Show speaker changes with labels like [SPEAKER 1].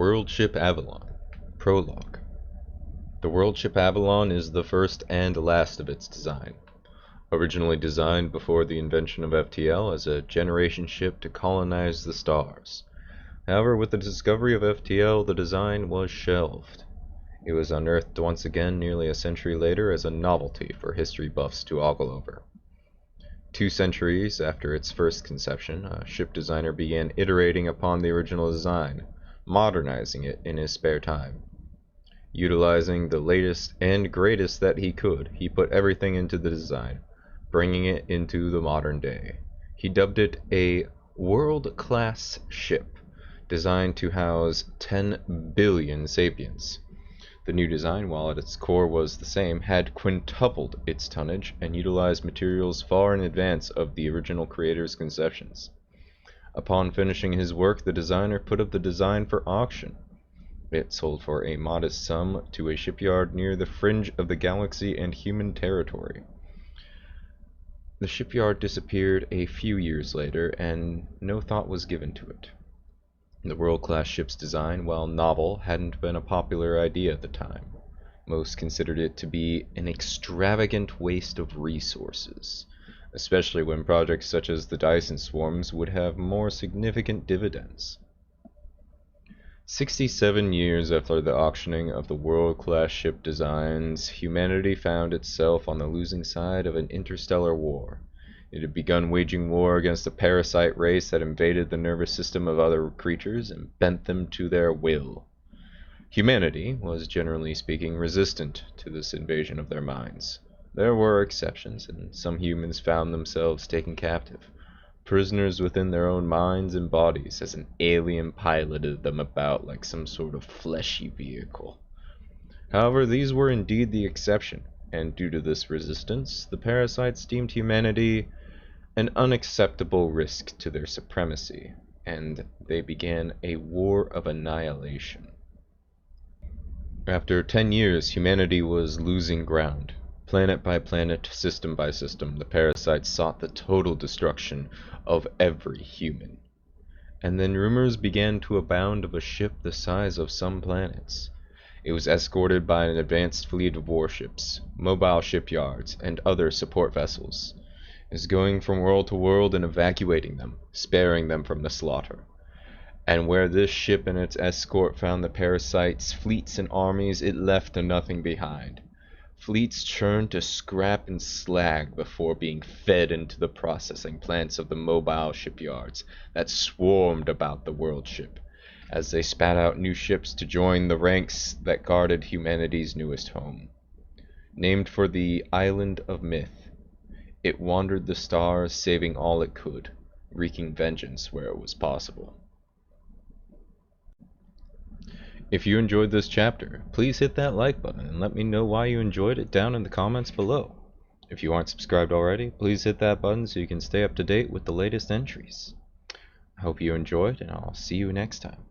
[SPEAKER 1] Worldship Avalon. Prologue. The Worldship Avalon is the first and last of its design. Originally designed before the invention of FTL as a generation ship to colonize the stars. However, with the discovery of FTL, the design was shelved. It was unearthed once again nearly a century later as a novelty for history buffs to ogle over. 2 centuries after its first conception, a ship designer began iterating upon the original design, modernizing it in his spare time. Utilizing the latest and greatest that he could, he put everything into the design, bringing it into the modern day. He dubbed it a world-class ship, designed to house 10 billion sapiens. The new design, while at its core was the same, had quintupled its tonnage and utilized materials far in advance of the original creator's conceptions. Upon finishing his work, the designer put up the design for auction. It sold for a modest sum to a shipyard near the fringe of the galaxy and human territory. The shipyard disappeared a few years later, and no thought was given to it. The world-class ship's design, while novel, hadn't been a popular idea at the time. Most considered it to be an extravagant waste of resources, especially when projects such as the Dyson swarms would have more significant dividends. 67 years after the auctioning of the world-class ship designs, humanity found itself on the losing side of an interstellar war. It had begun waging war against a parasite race that invaded the nervous system of other creatures and bent them to their will. Humanity was, generally speaking, resistant to this invasion of their minds. There were exceptions, and some humans found themselves taken captive, prisoners within their own minds and bodies, as an alien piloted them about like some sort of fleshy vehicle. However, these were indeed the exception, and due to this resistance, the parasites deemed humanity an unacceptable risk to their supremacy, and they began a war of annihilation. After 10 years, humanity was losing ground. Planet by planet, system by system, the parasites sought the total destruction of every human. And then rumors began to abound of a ship the size of some planets. It was escorted by an advanced fleet of warships, mobile shipyards, and other support vessels. It was going from world to world and evacuating them, sparing them from the slaughter. And where this ship and its escort found the parasites' fleets and armies, it left nothing behind. Fleets churned to scrap and slag before being fed into the processing plants of the mobile shipyards that swarmed about the world ship, as they spat out new ships to join the ranks that guarded humanity's newest home. Named for the Island of Myth, it wandered the stars, saving all it could, wreaking vengeance where it was possible. If you enjoyed this chapter, please hit that like button and let me know why you enjoyed it down in the comments below. If you aren't subscribed already, please hit that button so you can stay up to date with the latest entries. I hope you enjoyed, and I'll see you next time.